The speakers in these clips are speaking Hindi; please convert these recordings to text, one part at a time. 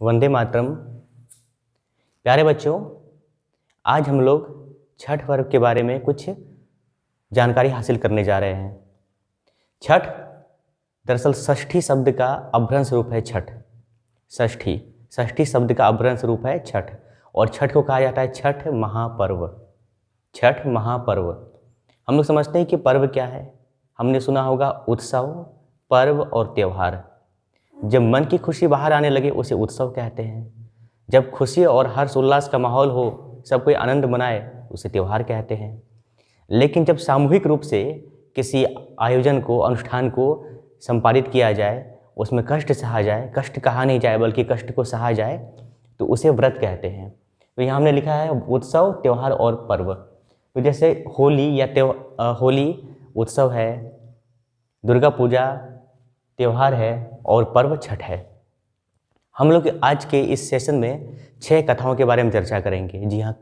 वंदे मातरम। प्यारे बच्चों, आज हम लोग छठ पर्व के बारे में कुछ जानकारी हासिल करने जा रहे हैं। छठ दरअसल षष्ठी शब्द का अभ्रंश रूप है छठ। षष्ठी शब्द का अभ्रंश रूप है छठ, और छठ को कहा जाता है छठ महापर्व। छठ महापर्व हम लोग समझते हैं कि पर्व क्या है। हमने सुना होगा उत्सव, पर्व और त्यौहार। जब मन की खुशी बाहर आने लगे उसे उत्सव कहते हैं। जब खुशी और हर्ष उल्लास का माहौल हो, सब कोई आनंद मनाए, उसे त्यौहार कहते हैं। लेकिन जब सामूहिक रूप से किसी आयोजन को, अनुष्ठान को संपादित किया जाए, उसमें कष्ट सहा जाए, कष्ट कहा नहीं जाए बल्कि कष्ट को सहा जाए, तो उसे व्रत कहते हैं। तो यहाँ हमने लिखा है उत्सव, त्यौहार और पर्व। तो जैसे होली या होली उत्सव है, दुर्गा पूजा त्यौहार है और पर्व छठ है। हम लोग आज के इस सेशन में 6 कथाओं के बारे में चर्चा करेंगे। जी हाँ,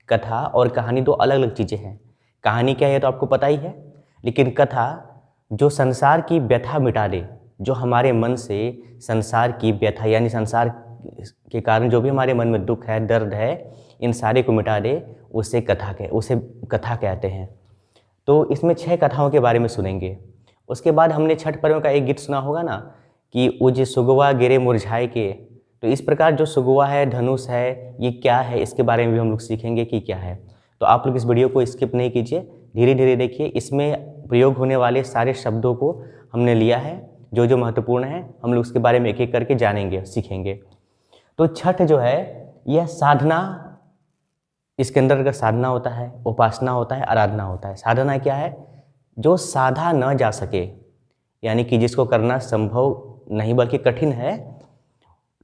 कथा और कहानी दो अलग अलग चीज़ें हैं। कहानी क्या है तो आपको पता ही है, लेकिन कथा जो संसार की व्यथा मिटा दे, जो हमारे मन से संसार की व्यथा यानी संसार के कारण जो भी हमारे मन में दुख है, दर्द है, इन सारे को मिटा दे, उसे कथा कहते हैं। तो इसमें 6 कथाओं के बारे में सुनेंगे। उसके बाद हमने छठ पर्व का एक गीत सुना होगा ना कि उज सुगवा गिरे मुरझाए के। तो इस प्रकार जो सुगवा है, धनुष है, ये क्या है, इसके बारे में भी हम लोग सीखेंगे कि क्या है। तो आप लोग इस वीडियो को स्किप नहीं कीजिए, धीरे धीरे देखिए। इसमें प्रयोग होने वाले सारे शब्दों को हमने लिया है, जो जो महत्वपूर्ण है हम लोग उसके बारे में एक एक करके जानेंगे, सीखेंगे। तो छठ जो है यह साधना, इसके अंदर अगर साधना होता है, उपासना होता है, आराधना होता है। साधना क्या है? जो साधा न जा सके, यानी कि जिसको करना संभव नहीं बल्कि कठिन है,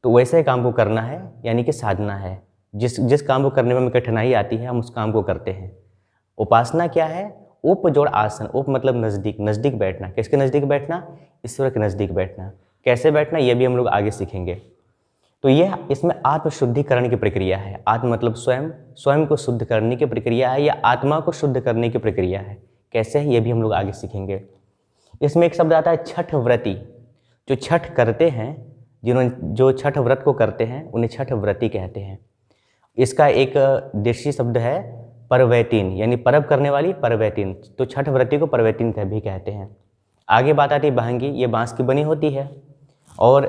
तो वैसे काम को करना है, यानी कि साधना है। जिस काम को करने में हमें कठिनाई आती है, हम उस काम को करते हैं। उपासना क्या है? उप जोड़ आसन। उप मतलब नज़दीक बैठना। किसके नज़दीक बैठना? ईश्वर के नज़दीक बैठना। कैसे बैठना, ये भी हम लोग आगे सीखेंगे। तो यह इसमें आत्मशुद्धिकरण की प्रक्रिया है। आत्म मतलब स्वयं को शुद्ध करने की प्रक्रिया है, या आत्मा को शुद्ध करने की प्रक्रिया है। कैसे है ये भी हम लोग आगे सीखेंगे। इसमें एक शब्द आता है छठ व्रती। जो छठ करते हैं, जो छठ व्रत को करते हैं, उन्हें छठ व्रती कहते हैं। इसका एक देशी शब्द है परवैतीन, यानी परब करने वाली परवैतीन। तो छठ व्रती को परवैतीन भी कहते हैं। आगे बात आती है बहंगी। ये बांस की बनी होती है और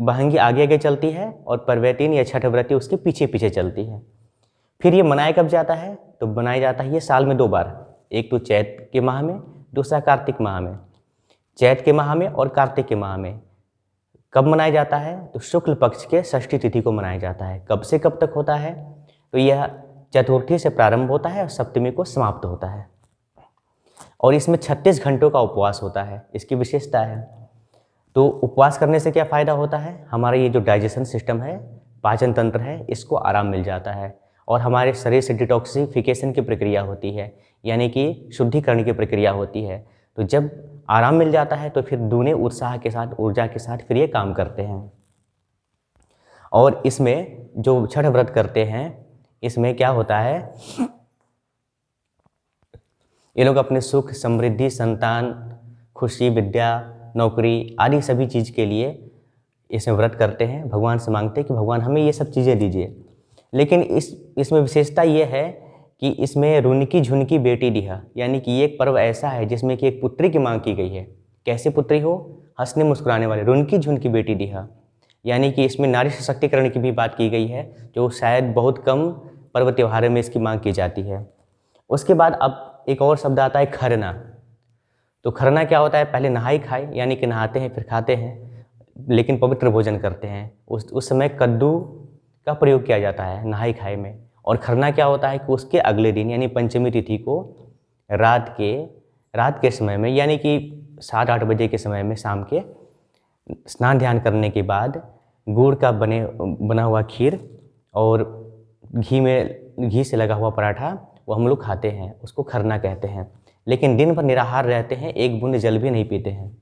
बहंगी आगे आगे चलती है और परवैतीन या छठ व्रती उसके पीछे पीछे चलती है। फिर ये मनाया कब जाता है? तो मनाया जाता है ये साल में 2 बार। एक तो चैत के माह में, दूसरा कार्तिक माह में। चैत के माह में और कार्तिक के माह में। कब मनाया जाता है? तो शुक्ल पक्ष के षष्ठी तिथि को मनाया जाता है। कब से कब तक होता है? तो यह चतुर्थी से प्रारंभ होता है और सप्तमी को समाप्त होता है। और इसमें 36 घंटों का उपवास होता है, इसकी विशेषता है। तो उपवास करने से क्या फ़ायदा होता है? हमारा ये जो डाइजेशन सिस्टम है, पाचन तंत्र है, इसको आराम मिल जाता है और हमारे शरीर से डिटॉक्सिफिकेशन की प्रक्रिया होती है, यानी कि शुद्धिकरण की प्रक्रिया होती है। तो जब आराम मिल जाता है तो फिर दूने उत्साह के साथ, ऊर्जा के साथ फिर ये काम करते हैं। और इसमें जो छठ व्रत करते हैं, इसमें क्या होता है, ये लोग अपने सुख, समृद्धि, संतान, खुशी, विद्या, नौकरी आदि सभी चीज़ के लिए इसमें व्रत करते हैं। भगवान से मांगते हैं कि भगवान हमें ये सब चीज़ें दीजिए। लेकिन इसमें विशेषता ये है कि इसमें रुनकी झुनकी बेटी दिहा, यानी कि ये एक पर्व ऐसा है जिसमें कि एक पुत्री की मांग की गई है। कैसे पुत्री हो? हंसने मुस्कुराने वाले, रुनकी झुनकी बेटी दिहा। यानी कि इसमें नारी सशक्तिकरण की भी बात की गई है, जो शायद बहुत कम पर्व त्योहारों में इसकी मांग की जाती है। उसके बाद अब एक और शब्द आता है खरना। तो खरना क्या होता है? पहले नहाई खाए, यानी कि नहाते हैं फिर खाते हैं, लेकिन पवित्र भोजन करते हैं। उस समय कद्दू का प्रयोग किया जाता है नहाई खाए में। और खरना क्या होता है कि उसके अगले दिन यानी पंचमी तिथि को रात के समय में, यानी कि 7-8 बजे के समय में, शाम के स्नान ध्यान करने के बाद गुड़ का बना हुआ खीर और घी से लगा हुआ पराठा वो हम लोग खाते हैं, उसको खरना कहते हैं। लेकिन दिन भर निराहार रहते हैं, एक बूंद जल भी नहीं पीते हैं।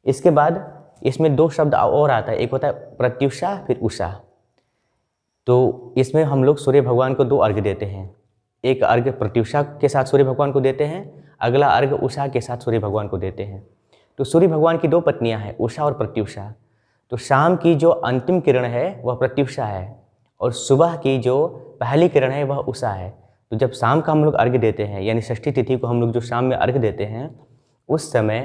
इसके बाद इसमें 2 शब्द और आता है, एक होता है प्रत्युषा, फिर उषा। तो इसमें हम लोग सूर्य भगवान को 2 अर्घ्य देते हैं। एक अर्घ्य प्रत्युषा के साथ सूर्य भगवान को देते हैं, अगला अर्घ्य उषा के साथ सूर्य भगवान को देते हैं। तो सूर्य भगवान की 2 पत्नियां हैं, उषा और प्रत्युषा। तो शाम की जो अंतिम किरण है वह प्रत्युषा है और सुबह की जो पहली किरण है वह उषा है। तो जब शाम का हम लोग अर्घ्य देते हैं, यानी षष्ठी तिथि को हम लोग जो शाम में अर्घ्य देते हैं, उस समय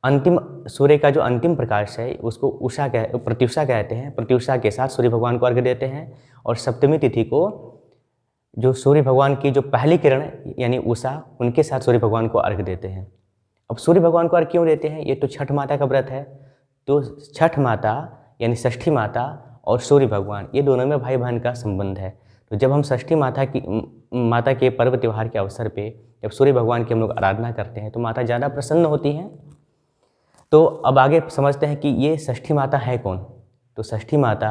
अंतिम सूर्य का जो अंतिम प्रकाश है उसको प्रत्युषा कहते हैं। प्रत्युषा के साथ सूर्य भगवान को अर्घ्य देते हैं और सप्तमी तिथि को जो सूर्य भगवान की जो पहली किरण यानी उषा, उनके साथ सूर्य भगवान को अर्घ्य देते हैं। अब सूर्य भगवान को अर्घ्य क्यों देते हैं? ये तो छठ माता का व्रत है। तो छठ माता यानी षष्ठी माता और सूर्य भगवान, ये दोनों में भाई बहन का संबंध है। तो जब हम षष्ठी माता के पर्व त्यौहार के अवसर पे जब सूर्य भगवान की हम लोग आराधना करते हैं तो माता ज़्यादा प्रसन्न होती हैं। तो अब आगे समझते हैं कि ये षष्ठी माता है कौन। तो षष्ठी माता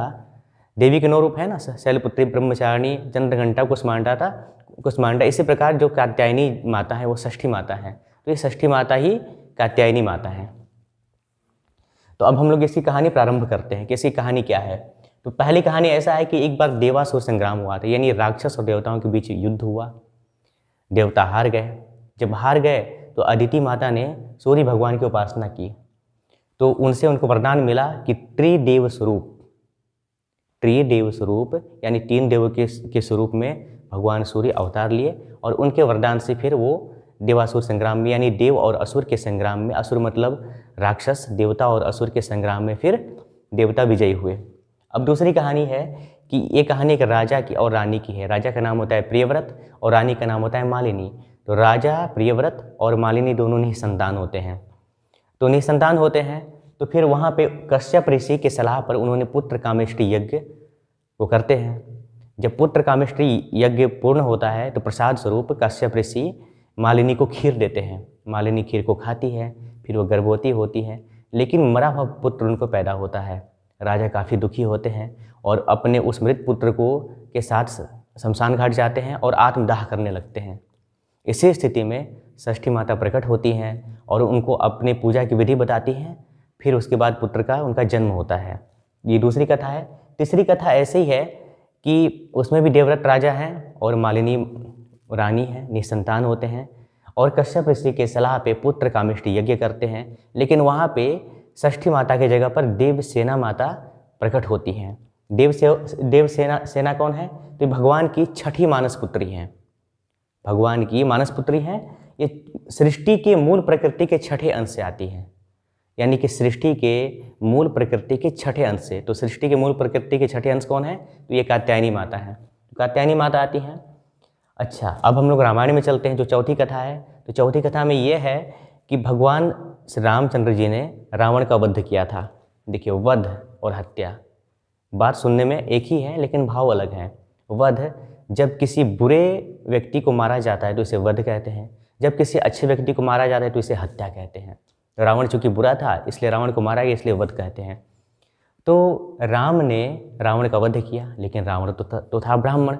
देवी के 9 रूप है ना, शैलपुत्री, ब्रह्मचारिणी, चंद्रघंटा, कुष्मांडा। इसी प्रकार जो कात्यायनी माता है वो षष्ठी माता है। तो ये षष्ठी माता ही कात्यायनी माता है। तो अब हम लोग इसकी कहानी प्रारंभ करते हैं कि इसकी कहानी क्या है। तो पहली कहानी ऐसा है कि एक बार देवासुर संग्राम हुआ था, यानी राक्षस और देवताओं के बीच युद्ध हुआ। देवता हार गए। जब हार गए तो अदिति माता ने सूर्य भगवान की उपासना की। तो उनसे उनको वरदान मिला कि त्रिदेव स्वरूप यानी 3 देवों के स्वरूप में भगवान सूर्य अवतार लिए और उनके वरदान से फिर वो देवासुर संग्राम में, यानी देव और असुर के संग्राम में, असुर मतलब राक्षस, देवता और असुर के संग्राम में फिर देवता विजयी हुए। अब दूसरी कहानी है कि ये कहानी एक राजा की और रानी की है। राजा का नाम होता है प्रियव्रत और रानी का नाम होता है मालिनी। तो राजा प्रियव्रत और मालिनी दोनों निसंतान होते हैं। तो निसंतान होते हैं तो फिर वहाँ पे कश्यप ऋषि के सलाह पर उन्होंने पुत्र कामेष्टि यज्ञ वो करते हैं। जब पुत्र कामेष्टि यज्ञ पूर्ण होता है तो प्रसाद स्वरूप कश्यप ऋषि मालिनी को खीर देते हैं। मालिनी खीर को खाती है, फिर वो गर्भवती होती है, लेकिन मरा हुआ पुत्र उनको पैदा होता है। राजा काफ़ी दुखी होते हैं और अपने उस मृत पुत्र के साथ शमशान घाट जाते हैं और आत्मदाह करने लगते हैं। इसी स्थिति में षष्ठी माता प्रकट होती हैं और उनको अपने पूजा की विधि बताती हैं। फिर उसके बाद पुत्र का उनका जन्म होता है। ये दूसरी कथा है। तीसरी कथा ऐसे ही है कि उसमें भी देवव्रत राजा हैं और मालिनी रानी है, निसंतान होते हैं और कश्यप ऋषि के सलाह पे पुत्र कामेष्टि यज्ञ करते हैं। लेकिन वहाँ पे षष्ठी माता की जगह पर देवसेना माता प्रकट होती हैं। देवसेना कौन है? तो भगवान की छठी मानस पुत्री हैं। भगवान की मानस पुत्री हैं। ये सृष्टि के मूल प्रकृति के छठे अंश से आती हैं, यानी कि सृष्टि के मूल प्रकृति के छठे अंश से। तो सृष्टि के मूल प्रकृति के छठे अंश कौन है? तो ये कात्यायनी माता है। कात्यायनी माता आती हैं। अच्छा, अब हम लोग रामायण में चलते हैं, जो चौथी कथा है। तो चौथी कथा में ये है कि भगवान श्री रामचंद्र जी ने रावण का वध किया था। देखिए, वध और हत्या बात सुनने में एक ही है लेकिन भाव अलग है। वध, जब किसी बुरे व्यक्ति को मारा जाता है तो इसे वध कहते हैं। जब किसी अच्छे व्यक्ति को मारा जाता है तो इसे हत्या कहते हैं। रावण चूंकि बुरा था इसलिए रावण को मारा गया, इसलिए वध कहते हैं। तो राम ने रावण का वध किया, लेकिन रावण तो था ब्राह्मण,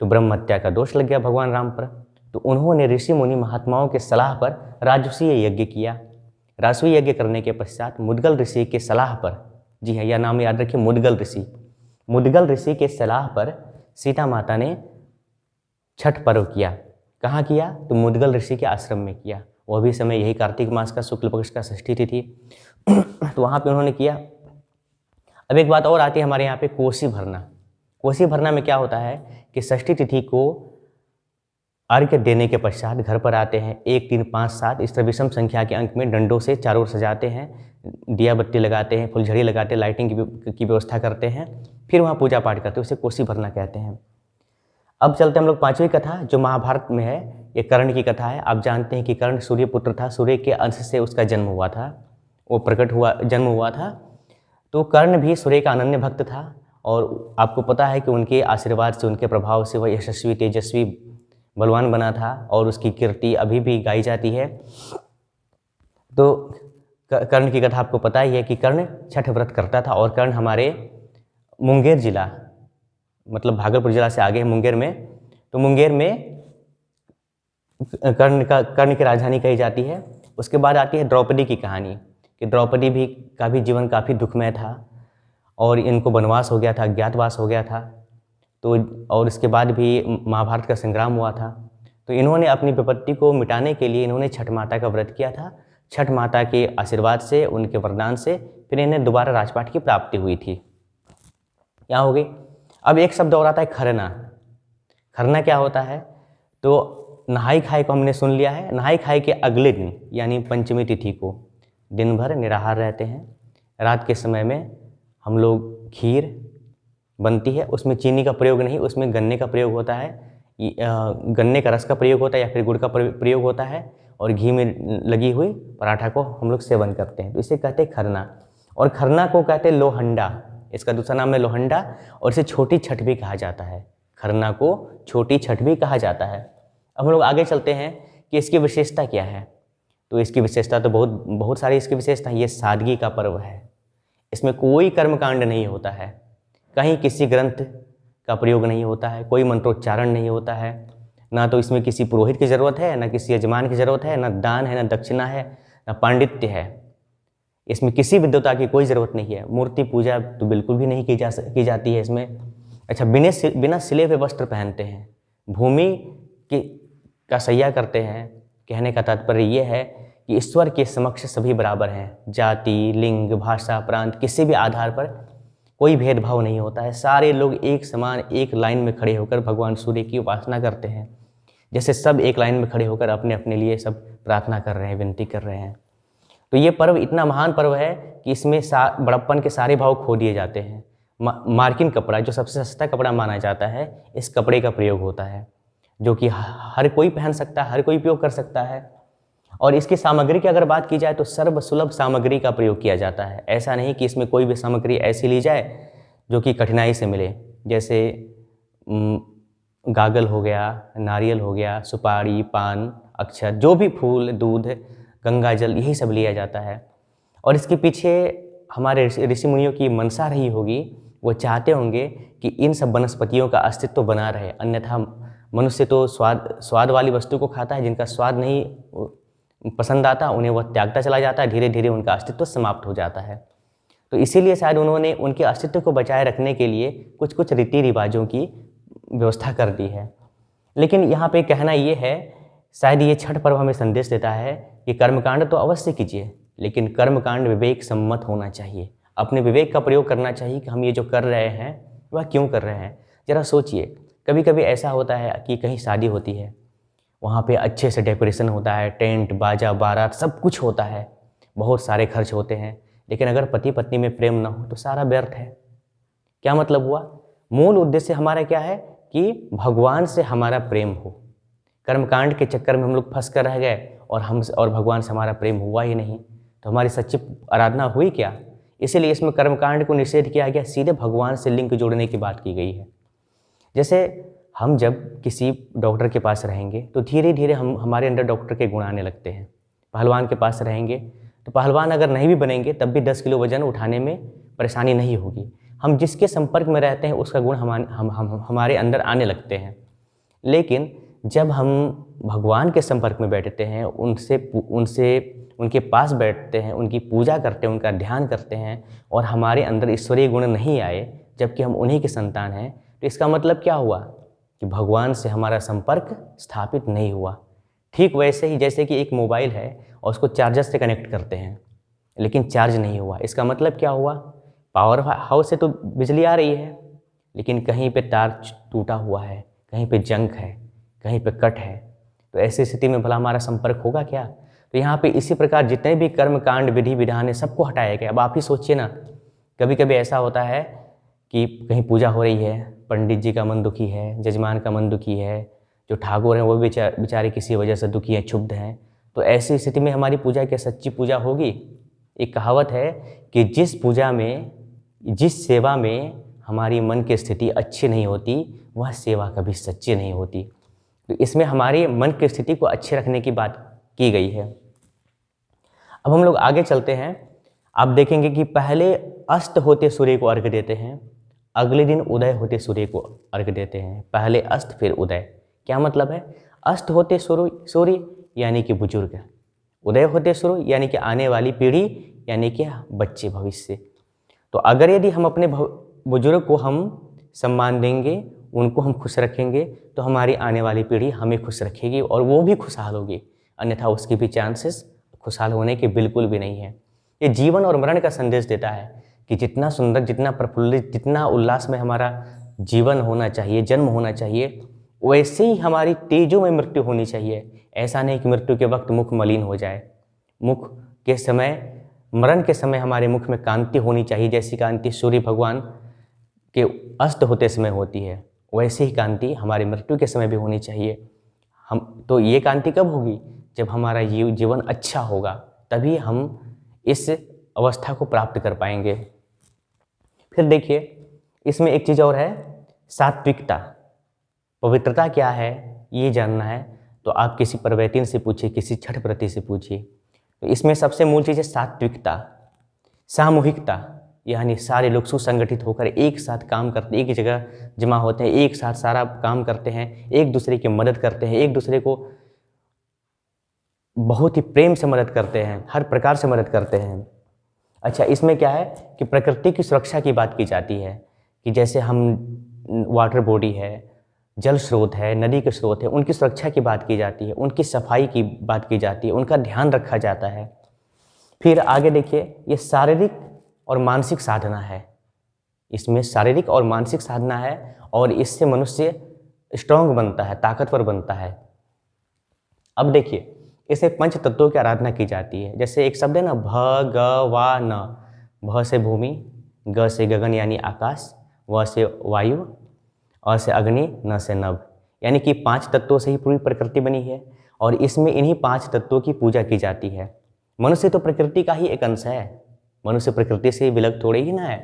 तो ब्रह्म हत्या का दोष लग गया भगवान राम पर। तो उन्होंने ऋषि मुनि महात्माओं के सलाह पर राजसूय यज्ञ किया। राजसूय यज्ञ करने के पश्चात मुद्गल ऋषि के सलाह पर, जी हाँ, यह नाम याद रखिए, मुद्गल ऋषि के सलाह पर सीता माता ने छठ पर्व किया। कहाँ किया? तो मुद्गल ऋषि के आश्रम में किया। वह भी समय यही कार्तिक मास का शुक्ल पक्ष का षष्ठी तिथि तो वहाँ पे उन्होंने किया। अब एक बात और आती है हमारे यहाँ पे, कोसी भरना। कोसी भरना में क्या होता है कि षष्ठी तिथि को अर्घ्य देने के पश्चात घर पर आते हैं। 1, 3, 5, 7 इस तरह विषम संख्या के अंक में डंडों से चारों ओर सजाते हैं, दिया बत्ती लगाते हैं, फुलझड़ी लगाते हैं, लाइटिंग की व्यवस्था करते हैं, फिर वहाँ पूजा पाठ करते हैं। उसे कोसी भरना कहते हैं। अब चलते हम लोग 5वीं कथा, जो महाभारत में है। ये कर्ण की कथा है। आप जानते हैं कि कर्ण सूर्य पुत्र था, सूर्य के अंश से उसका जन्म हुआ था, वो जन्म हुआ था। तो कर्ण भी सूर्य का अनन्य भक्त था और आपको पता है कि उनके आशीर्वाद से, उनके प्रभाव से वह यशस्वी, तेजस्वी, बलवान बना था और उसकी कीर्ति अभी भी गाई जाती है। तो कर्ण की कथा आपको पता ही है कि कर्ण छठ व्रत करता था और कर्ण हमारे मुंगेर जिला, मतलब भागलपुर जिला से आगे है मुंगेर में। तो मुंगेर में कर्ण की राजधानी कही जाती है। उसके बाद आती है द्रौपदी की कहानी कि द्रौपदी का भी जीवन काफ़ी दुखमय था और इनको वनवास हो गया था, अज्ञातवास हो गया था। तो और इसके बाद भी महाभारत का संग्राम हुआ था। तो इन्होंने अपनी विपत्ति को मिटाने के लिए इन्होंने छठ माता का व्रत किया था। छठ माता के आशीर्वाद से, उनके वरदान से फिर इन्हें दोबारा राजपाट की प्राप्ति हुई थी। यहाँ हो गई। अब एक शब्द और आता है खरना। खरना क्या होता है? तो नहाई खाई को हमने सुन लिया है। नहाई खाई के अगले दिन यानी पंचमी तिथि को दिन भर निराहार रहते हैं। रात के समय में हम लोग खीर बनती है, उसमें चीनी का प्रयोग नहीं, उसमें गन्ने का प्रयोग होता है, गन्ने का रस का प्रयोग होता है या फिर गुड़ का प्रयोग होता है, और घी में लगी हुई पराठा को हम लोग सेवन करते हैं। तो इसे कहते हैं खरना। और खरना को कहते हैं लोहंडा, इसका दूसरा नाम है लोहंडा, और इसे छोटी छठ भी कहा जाता है। खरना को छोटी छठ भी कहा जाता है। अब हम लोग आगे चलते हैं कि इसकी विशेषता क्या है। तो इसकी विशेषता तो बहुत सारी इसकी विशेषता है। ये सादगी का पर्व है, इसमें कोई कर्मकांड नहीं होता है, कहीं किसी ग्रंथ का प्रयोग नहीं होता है, कोई मंत्रोच्चारण नहीं होता है, ना तो इसमें किसी पुरोहित की ज़रूरत है, ना किसी यजमान की ज़रूरत है, ना दान है, ना दक्षिणा है, ना पांडित्य है। इसमें किसी विद्वता की कोई ज़रूरत नहीं है। मूर्ति पूजा तो बिल्कुल भी नहीं की जाती है इसमें। अच्छा, बिना सिले हुए वस्त्र पहनते हैं, भूमि का सैया करते हैं। कहने का तात्पर्य ये है कि ईश्वर के समक्ष सभी बराबर हैं। जाति, लिंग, भाषा, प्रांत, किसी भी आधार पर कोई भेदभाव नहीं होता है। सारे लोग एक समान एक लाइन में खड़े होकर भगवान सूर्य की उपासना करते हैं। जैसे सब एक लाइन में खड़े होकर अपने अपने लिए सब प्रार्थना कर रहे हैं, विनती कर रहे हैं। तो ये पर्व इतना महान पर्व है कि इसमें बड़प्पन के सारे भाव खो दिए जाते हैं। मार्किन कपड़ा, जो सबसे सस्ता कपड़ा माना जाता है, इस कपड़े का प्रयोग होता है, जो कि हर कोई पहन सकता है, हर कोई उपयोग कर सकता है। और इसकी सामग्री की अगर बात की जाए तो सर्वसुलभ सामग्री का प्रयोग किया जाता है। ऐसा नहीं कि इसमें कोई भी सामग्री ऐसी ली जाए जो कि कठिनाई से मिले, जैसे गागल हो गया, नारियल हो गया, सुपारी, पान, अक्षत, जो भी फूल, दूध, गंगा जल, यही सब लिया जाता है। और इसके पीछे हमारे ऋषि मुनियों की मनसा रही होगी, वो चाहते होंगे कि इन सब वनस्पतियों का अस्तित्व बना रहे। अन्यथा मनुष्य तो स्वाद वाली वस्तु को खाता है, जिनका स्वाद नहीं पसंद आता उन्हें वह त्यागता चला जाता है, धीरे धीरे उनका अस्तित्व समाप्त हो जाता है। तो इसीलिए शायद उन्होंने उनके अस्तित्व को बचाए रखने के लिए कुछ कुछ रीति रिवाजों की व्यवस्था कर दी है। लेकिन यहाँ पे कहना ये है, शायद ये छठ पर्व हमें संदेश देता है कि कर्मकांड तो अवश्य कीजिए, लेकिन कर्मकांड विवेक सम्मत होना चाहिए। अपने विवेक का प्रयोग करना चाहिए कि हम ये जो कर रहे हैं वह क्यों कर रहे हैं। ज़रा सोचिए, कभी कभी ऐसा होता है कि कहीं शादी होती है, वहाँ पे अच्छे से डेकोरेशन होता है, टेंट, बाजा, बारात, सब कुछ होता है, बहुत सारे खर्च होते हैं, लेकिन अगर पति पत्नी में प्रेम ना हो तो सारा व्यर्थ है। क्या मतलब हुआ? मूल उद्देश्य हमारा क्या है कि भगवान से हमारा प्रेम हो। कर्मकांड के चक्कर में हम लोग फंस कर रह गए और भगवान से हमारा प्रेम हुआ ही नहीं, तो हमारी सच्ची आराधना हुई क्या? इसीलिए इसमें कर्मकांड को निषेध किया गया, सीधे भगवान से लिंक जोड़ने की बात की गई है। जैसे हम जब किसी डॉक्टर के पास रहेंगे तो धीरे धीरे हमारे अंदर डॉक्टर के गुण आने लगते हैं। पहलवान के पास रहेंगे तो पहलवान अगर नहीं भी बनेंगे तब भी 10 किलो वजन उठाने में परेशानी नहीं होगी। हम जिसके संपर्क में रहते हैं उसका गुण हमारे अंदर आने लगते हैं। लेकिन जब हम भगवान के संपर्क में बैठते हैं, उनके पास बैठते हैं, उनकी पूजा करते हैं, उनका ध्यान करते हैं और हमारे अंदर ईश्वरीय गुण नहीं आए, जबकि हम उन्हीं के संतान हैं, तो इसका मतलब क्या हुआ कि भगवान से हमारा संपर्क स्थापित नहीं हुआ। ठीक वैसे ही जैसे कि एक मोबाइल है और उसको चार्जर से कनेक्ट करते हैं लेकिन चार्ज नहीं हुआ, इसका मतलब क्या हुआ? पावर हाउस से तो बिजली आ रही है लेकिन कहीं पे तार टूटा हुआ है, कहीं पे जंग है, कहीं पे कट है, तो ऐसी स्थिति में भला हमारा संपर्क होगा क्या? तो यहाँ पे इसी प्रकार जितने भी कर्म कांड, विधि विधान है, सबको हटाया गया। अब आप ही सोचिए ना, कभी कभी ऐसा होता है कि कहीं पूजा हो रही है, पंडित जी का मन दुखी है, जजमान का मन दुखी है, जो ठाकुर हैं वो बेचारे किसी वजह से दुखी हैं, क्षुब्ध हैं, तो ऐसी स्थिति में हमारी पूजा क्या सच्ची पूजा होगी? एक कहावत है कि जिस सेवा में हमारी मन की स्थिति अच्छी नहीं होती वह सेवा कभी सच्ची नहीं होती। तो इसमें हमारे मन की स्थिति को अच्छे रखने की बात की गई है। अब हम लोग आगे चलते हैं। आप देखेंगे कि पहले अस्त होते सूर्य को अर्घ्य देते हैं, अगले दिन उदय होते सूर्य को अर्घ्य देते हैं। पहले अस्त फिर उदय। क्या मतलब है? अस्त होते सूर्य यानी कि बुजुर्ग, उदय होते सूर्य यानी कि आने वाली पीढ़ी, यानी कि बच्चे, भविष्य। तो अगर यदि हम अपने बुजुर्ग को हम सम्मान देंगे, उनको हम खुश रखेंगे, तो हमारी आने वाली पीढ़ी हमें खुश रखेगी और वो भी खुशहाल होगी, अन्यथा उसके भी चांसेस खुशहाल होने की बिल्कुल भी नहीं है। ये जीवन और मरण का संदेश देता है कि जितना सुंदर, जितना प्रफुल्लित, जितना उल्लास में हमारा जीवन होना चाहिए, जन्म होना चाहिए, वैसे ही हमारी तेजों में मृत्यु होनी चाहिए। ऐसा नहीं कि मृत्यु के वक्त मुख मलिन हो जाए। मुख के समय, मरण के समय हमारे मुख में कांति होनी चाहिए, जैसी कांति सूर्य भगवान के अस्त होते समय होती है, वैसे ही कांति हमारी मृत्यु के समय भी होनी चाहिए। हम तो ये कांति कब होगी? जब हमारा जीवन अच्छा होगा, तभी हम इस अवस्था को प्राप्त कर पाएंगे। फिर देखिए, इसमें एक चीज़ और है, सात्विकता। पवित्रता क्या है ये जानना है तो आप किसी परवैतीन से पूछिए, किसी छठ व्रती से पूछिए। तो इसमें सबसे मूल चीज़ है सात्विकता, सामूहिकता, यानी सारे लोग सुसंगठित होकर एक साथ काम करते, एक जगह जमा होते हैं, एक साथ सारा काम करते हैं, एक दूसरे की मदद करते हैं, एक दूसरे को बहुत ही प्रेम से मदद करते हैं, हर प्रकार से मदद करते हैं। अच्छा, इसमें क्या है कि प्रकृति की सुरक्षा की बात की जाती है कि जैसे हम वाटर बॉडी है, जल स्रोत है, नदी के स्रोत है, उनकी सुरक्षा की बात की जाती है, उनकी सफाई की बात की जाती है, उनका ध्यान रखा जाता है। फिर आगे देखिए, ये शारीरिक और मानसिक साधना है। इसमें शारीरिक और मानसिक साधना है और इससे मनुष्य स्ट्रांग बनता है, ताकतवर बनता है। अब देखिए, इसे पंच तत्वों की आराधना की जाती है। जैसे एक शब्द है ना, भगवान। भ से भूमि, ग से गगन यानी आकाश, व से वायु, अ से अग्नि, न से नभ, यानी कि 5 तत्वों से ही पूरी प्रकृति बनी है और इसमें इन्हीं 5 तत्वों की पूजा की जाती है। मनुष्य तो प्रकृति का ही एक अंश है, मनुष्य प्रकृति से विलग थोड़े ही ना है,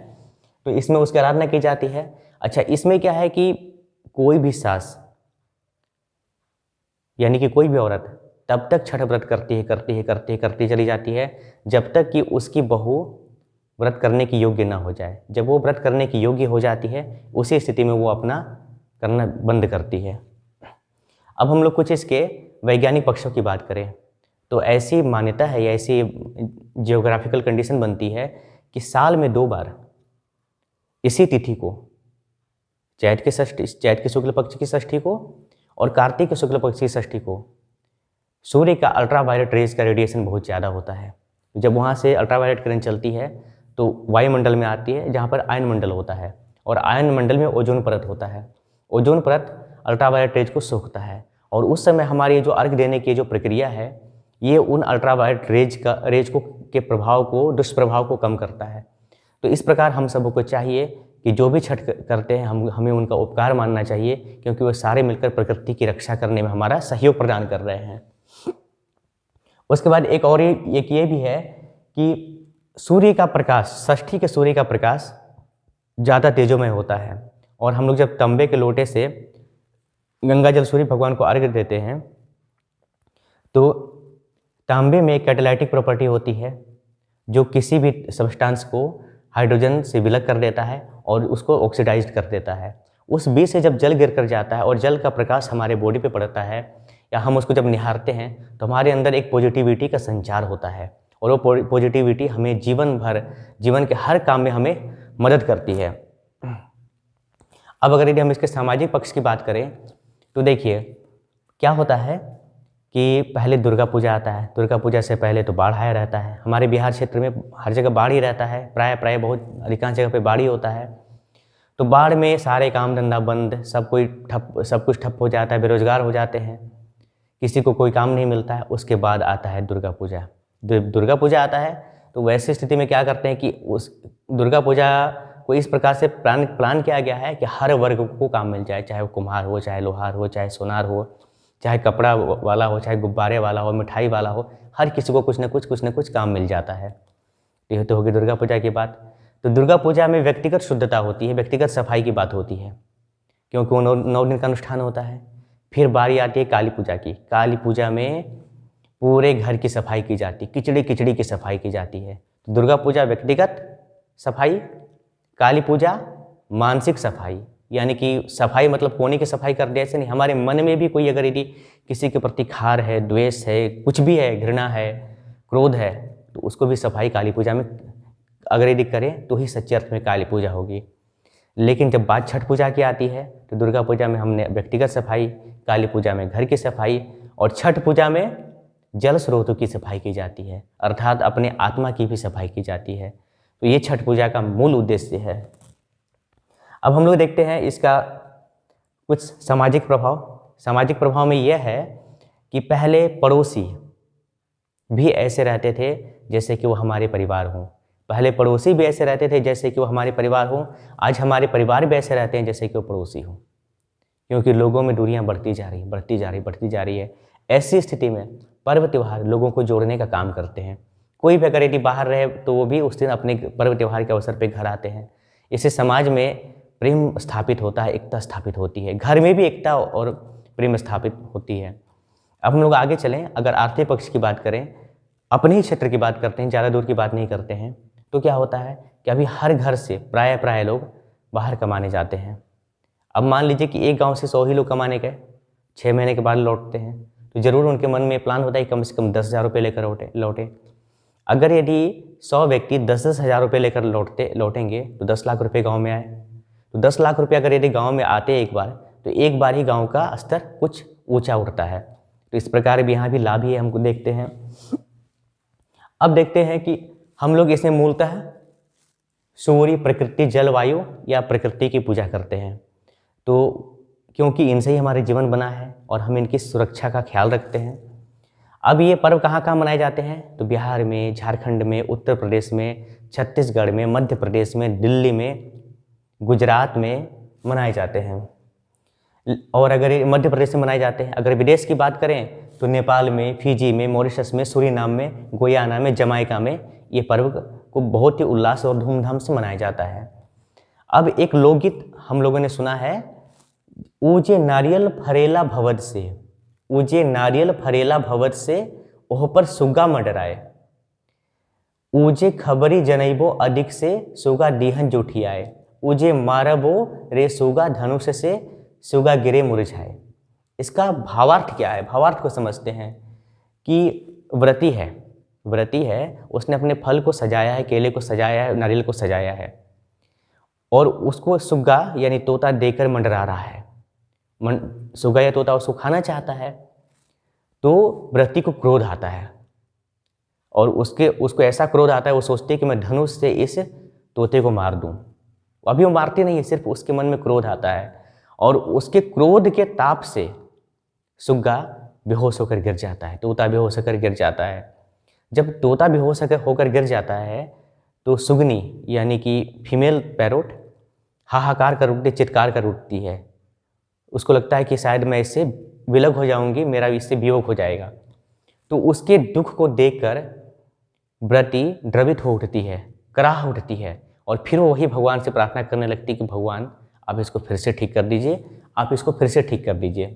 तो इसमें उसकी आराधना की जाती है। अच्छा, इसमें क्या है कि कोई भी सास यानी कि कोई भी औरत तब तक छठ व्रत करती चली जाती है जब तक कि उसकी बहू व्रत करने की योग्य ना हो जाए। जब वो व्रत करने की योग्य हो जाती है, उसी स्थिति में वो अपना करना बंद करती है। अब हम लोग कुछ इसके वैज्ञानिक पक्षों की बात करें तो ऐसी मान्यता है या ऐसी जियोग्राफिकल कंडीशन बनती है कि साल में 2 बार इसी तिथि को, चैत के शुक्ल पक्ष की षष्ठी को और कार्तिक के शुक्ल पक्ष की षष्ठी को, सूर्य का अल्ट्रावायलेट रेज का रेडिएशन बहुत ज़्यादा होता है। जब वहाँ से अल्ट्रावायलेट किरण चलती है तो वायुमंडल में आती है, जहाँ पर आयन मंडल होता है, और आयन मंडल में ओजोन परत होता है। ओजोन परत अल्ट्रावायलेट रेज को सोखता है और उस समय हमारी जो अर्घ देने की जो प्रक्रिया है, ये उन अल्ट्रावायलेट रेज के प्रभाव को, दुष्प्रभाव को कम करता है। तो इस प्रकार हम सबको चाहिए कि जो भी छठ करते हैं हमें उनका उपकार मानना चाहिए, क्योंकि वो सारे मिलकर प्रकृति की रक्षा करने में हमारा सहयोग प्रदान कर रहे हैं। उसके बाद एक और एक ये भी है कि सूर्य का प्रकाश, षष्ठी के सूर्य का प्रकाश ज़्यादा तेजोमय होता है और हम लोग जब तांबे के लोटे से गंगा जल सूर्य भगवान को अर्घ्य देते हैं तो तांबे में एक कैटालाइटिक प्रॉपर्टी होती है जो किसी भी सब्सटेंस को हाइड्रोजन से विलग कर देता है और उसको ऑक्सीडाइज्ड कर देता है। उस बीच से जब जल गिर कर जाता है और जल का प्रकाश हमारे बॉडी पे पड़ता है या हम उसको जब निहारते हैं तो हमारे अंदर एक पॉजिटिविटी का संचार होता है और वो पॉजिटिविटी हमें जीवन भर, जीवन के हर काम में हमें मदद करती है। अब अगर यदि हम इसके सामाजिक पक्ष की बात करें तो देखिए क्या होता है कि पहले दुर्गा पूजा आता है। दुर्गा पूजा से पहले तो बाढ़ आया रहता है। हमारे बिहार क्षेत्र में हर जगह बाढ़ ही रहता है, प्राय बहुत अधिकांश जगह पे बाढ़ ही होता है। तो बाढ़ में सारे काम धंधा बंद, सब कुछ ठप हो जाता है, बेरोजगार हो जाते हैं, किसी को कोई काम नहीं मिलता है। उसके बाद आता है दुर्गा पूजा। दुर्गा पूजा आता है तो वैसी स्थिति में क्या करते हैं कि उस दुर्गा पूजा को इस प्रकार से प्लान किया गया है कि हर वर्ग को काम मिल जाए, चाहे वो कुम्हार हो, चाहे लोहार हो, चाहे सोनार हो, चाहे कपड़ा वाला हो, चाहे गुब्बारे वाला हो, मिठाई वाला हो, हर किसी को कुछ न कुछ काम मिल जाता है। ये तो होगी दुर्गा पूजा की बात। तो दुर्गा पूजा में व्यक्तिगत शुद्धता होती है, व्यक्तिगत सफाई की बात होती है, क्योंकि वो 9 दिन का अनुष्ठान होता है। फिर बारी आती है काली पूजा की। काली पूजा में पूरे घर की सफाई की जाती है, किचड़ी की सफाई की जाती है। तो दुर्गा पूजा व्यक्तिगत सफाई, काली पूजा मानसिक सफाई, यानी कि सफाई मतलब कोने की सफाई कर दे ऐसे नहीं, हमारे मन में भी कोई अगर यदि किसी के प्रति खार है, द्वेष है, कुछ भी है, घृणा है, क्रोध है, तो उसको भी सफाई काली पूजा में अगर यदि करें तो ही सच्चे अर्थ में काली पूजा होगी। लेकिन जब बात छठ पूजा की आती है तो दुर्गा पूजा में हमने व्यक्तिगत सफाई, काली पूजा में घर की सफाई और छठ पूजा में जल स्रोतों की सफाई की जाती है, अर्थात अपने आत्मा की भी सफाई की जाती है। तो ये छठ पूजा का मूल उद्देश्य है। अब हम लोग देखते हैं इसका कुछ सामाजिक प्रभाव। सामाजिक प्रभाव में यह है कि पहले पड़ोसी भी ऐसे रहते थे जैसे कि वो हमारे परिवार हों। पहले पड़ोसी भी ऐसे रहते थे जैसे कि वो हमारे परिवार हों। आज हमारे परिवार भी ऐसे रहते हैं जैसे कि वो पड़ोसी हों, क्योंकि लोगों में दूरियां बढ़ती जा रही है। ऐसी स्थिति में पर्व त्यौहार लोगों को जोड़ने का काम करते हैं। कोई भी अगर यदि बाहर रहे तो वो भी उस दिन अपने पर्व त्यौहार के अवसर पर घर आते हैं। इससे समाज में प्रेम स्थापित होता है, एकता स्थापित होती है, घर में भी एकता और प्रेम स्थापित होती है। अब हम लोग आगे चलें, अगर आर्थिक पक्ष की बात करें, अपने ही क्षेत्र की बात करते हैं, ज़्यादा दूर की बात नहीं करते हैं, तो क्या होता है कि अभी हर घर से प्राय लोग बाहर कमाने जाते हैं। अब मान लीजिए कि एक गांव से 100 ही लोग कमाने गए, 6 महीने के बाद लौटते हैं, तो ज़रूर उनके मन में प्लान होता है कि कम से कम 10,000 रुपये लेकर लौटे। अगर यदि 100 व्यक्ति 10-10 हज़ार रुपये लेकर लौटेंगे तो 10 लाख रुपये गाँव में आए। तो 10 लाख रुपये अगर यदि गाँव में आते एक बार, तो एक बार ही गाँव का स्तर कुछ ऊँचा उठता है। तो इस प्रकार भी यहाँ भी लाभ ही हमको देखते हैं। अब देखते हैं कि हम लोग इसमें मूलतः सूर्य, प्रकृति, जलवायु या प्रकृति की पूजा करते हैं। तो क्योंकि इनसे ही हमारे जीवन बना है और हम इनकी सुरक्षा का ख्याल रखते हैं। अब ये पर्व कहाँ कहाँ मनाए जाते हैं? तो बिहार में, झारखंड में, उत्तर प्रदेश में, छत्तीसगढ़ में, मध्य प्रदेश में, दिल्ली में, गुजरात में मनाए जाते हैं। और अगर मध्य प्रदेश में मनाए जाते हैं, अगर विदेश की बात करें तो नेपाल में, फिजी में, मॉरिशस में, सूरीनाम में, गुयाना में, जमाइका में ये पर्व को बहुत ही उल्लास और धूमधाम से मनाया जाता है। अब एक लोकगीत हम लोगों ने सुना है, ऊजे नारियल फरेला भवद से, ऊजे नारियल फरेला भवद से, ओह पर सुगा मडराए, ऊजे खबरी जनैबो अधिक से, सुगा दीहन जूठी आए, ऊजे मारबो रे सुगा धनुष से, सुगा गिरे मुरझाए। इसका भावार्थ क्या है? भावार्थ को समझते हैं कि व्रती है, उसने अपने फल को सजाया है, केले को सजाया है, नारियल को सजाया है, और उसको सुग्गा यानी तोता देकर मंडरा रहा है। सुग्गा या तोता उसको खाना चाहता है, तो व्रती को क्रोध आता है और उसको ऐसा क्रोध आता है, वो सोचती है कि मैं धनुष से इस तोते को मार दूं। अभी वो मारती नहीं है, सिर्फ उसके मन में क्रोध आता है और उसके क्रोध के ताप से सुग्गा बेहोश होकर गिर जाता है, तोता बेहोश होकर गिर जाता है। जब तोता बेहोश होकर गिर जाता है तो सुगनी यानी कि फीमेल पैरोट हाहाकार कर उठती, चित्कार कर उठती है। उसको लगता है कि शायद मैं इससे विलग हो जाऊंगी, मेरा इससे वियोग हो जाएगा। तो उसके दुख को देखकर व्रती द्रवित हो उठती है, कराह उठती है और फिर वो वही भगवान से प्रार्थना करने लगती कि भगवान आप इसको फिर से ठीक कर दीजिए, आप इसको फिर से ठीक कर दीजिए।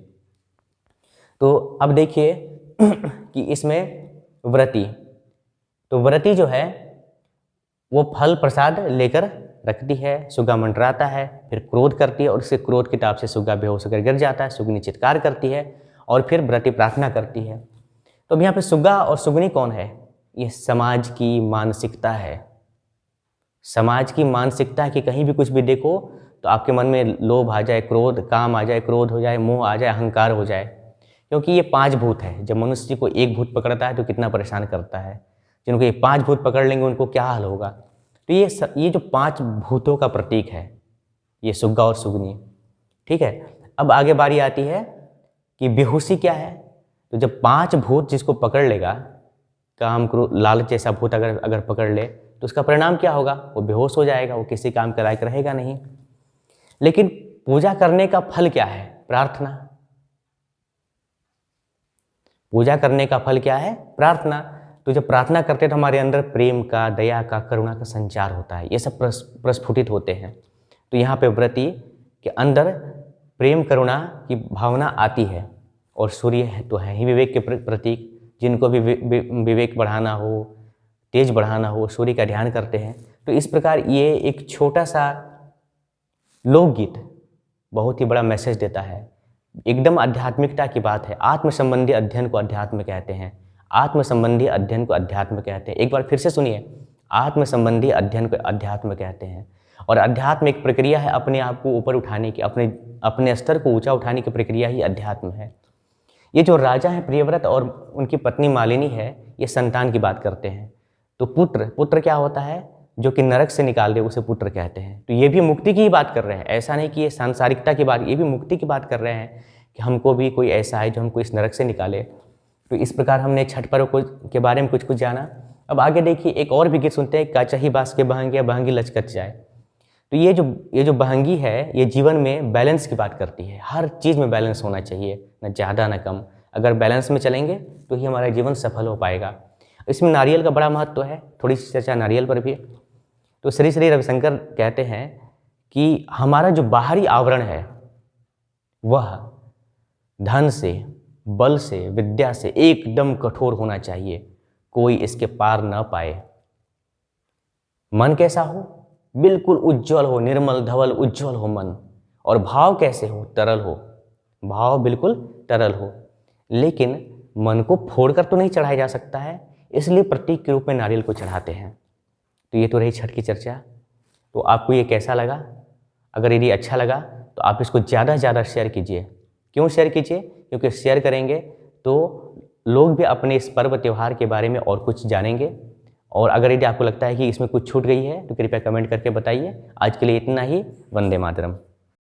तो अब देखिए कि इसमें व्रती जो है वो फल प्रसाद लेकर रखती है, सुग्गा मंडराता है, फिर क्रोध करती है और इसके क्रोध के ताप से सुग्गा बेहोश होकर गिर जाता है, सुगनी चित्कार करती है और फिर व्रती प्रार्थना करती है। तो अब यहाँ पे सुग्गा और सुगनी कौन है? ये समाज की मानसिकता है। समाज की मानसिकता कि कहीं भी कुछ भी देखो तो आपके मन में लोभ आ जाए, क्रोध, काम आ जाए, क्रोध हो जाए, मोह आ जाए, अहंकार हो जाए, क्योंकि ये 5 भूत है। जब मनुष्य को एक भूत पकड़ता है तो कितना परेशान करता है। जिनको ये 5 भूत पकड़ लेंगे उनको क्या हाल होगा। तो ये जो 5 भूतों का प्रतीक है ये सुग्गा और सुगनी, ठीक है। अब आगे बारी आती है कि बेहोशी क्या है। तो जब 5 भूत जिसको पकड़ लेगा, काम, क्रोध, लालच जैसा भूत अगर पकड़ ले तो उसका परिणाम क्या होगा? वो बेहोश हो जाएगा, वो किसी काम के लायक रहेगा नहीं। लेकिन पूजा करने का फल क्या है? प्रार्थना। पूजा करने का फल क्या है? प्रार्थना। तो जब प्रार्थना करते हैं तो हमारे अंदर प्रेम का, दया का, करुणा का संचार होता है, ये सब प्रस्फुटित होते हैं। तो यहाँ पे व्रती के अंदर प्रेम, करुणा की भावना आती है। और सूर्य तो है ही विवेक के प्रतीक, जिनको भी विवेक बढ़ाना हो, तेज बढ़ाना हो, सूर्य का ध्यान करते हैं। तो इस प्रकार ये एक छोटा सा लोकगीत बहुत ही बड़ा मैसेज देता है। एकदम आध्यात्मिकता की बात है। आत्म संबंधी अध्ययन को अध्यात्म कहते हैं, आत्म संबंधी अध्ययन को अध्यात्म कहते हैं। एक बार फिर से सुनिए, आत्म संबंधी अध्ययन को अध्यात्म कहते हैं। और अध्यात्म एक प्रक्रिया है अपने आप को ऊपर उठाने की, अपने स्तर को ऊंचा उठाने की प्रक्रिया ही अध्यात्म है। ये जो राजा हैं प्रियव्रत और उनकी पत्नी मालिनी है, ये संतान की बात करते हैं। तो पुत्र क्या होता है, जो कि नरक से निकाल दे उसे पुत्र कहते हैं। तो ये भी मुक्ति की ही बात कर रहे हैं, ऐसा नहीं कि ये सांसारिकता की बात, ये भी मुक्ति की बात कर रहे हैं कि हमको भी कोई ऐसा है जो हमको इस नरक से निकाले। तो इस प्रकार हमने छठ पर्व के बारे में कुछ जाना। अब आगे देखिए एक और भी गीत सुनते हैं, काचही बास के बहंगिया बहंगी लचकत जाए। तो ये जो बहंगी है, ये जीवन में बैलेंस की बात करती है। हर चीज़ में बैलेंस होना चाहिए, न ज़्यादा न कम। अगर बैलेंस में चलेंगे तो ही हमारा जीवन सफल हो पाएगा। इसमें नारियल का बड़ा महत्व है, थोड़ी सी चर्चा नारियल पर भी। तो श्री श्री रविशंकर कहते हैं कि हमारा जो बाहरी आवरण है वह धन से, बल से, विद्या से एकदम कठोर होना चाहिए, कोई इसके पार न पाए। मन कैसा हो, बिल्कुल उज्जवल हो, निर्मल धवल उज्जवल हो मन। और भाव कैसे हो, तरल हो, भाव बिल्कुल तरल हो। लेकिन मन को फोड़कर तो नहीं चढ़ाया जा सकता है, इसलिए प्रतीक के रूप में नारियल को चढ़ाते हैं। तो ये तो रही छठ की चर्चा। तो आपको ये कैसा लगा? अगर यदि अच्छा लगा तो आप इसको ज़्यादा से ज़्यादा शेयर कीजिए। क्यों शेयर कीजिए? क्योंकि शेयर करेंगे तो लोग भी अपने इस पर्व त्यौहार के बारे में और कुछ जानेंगे। और अगर यदि आपको लगता है कि इसमें कुछ छूट गई है तो कृपया कमेंट करके बताइए। आज के लिए इतना ही। वंदे मातरम।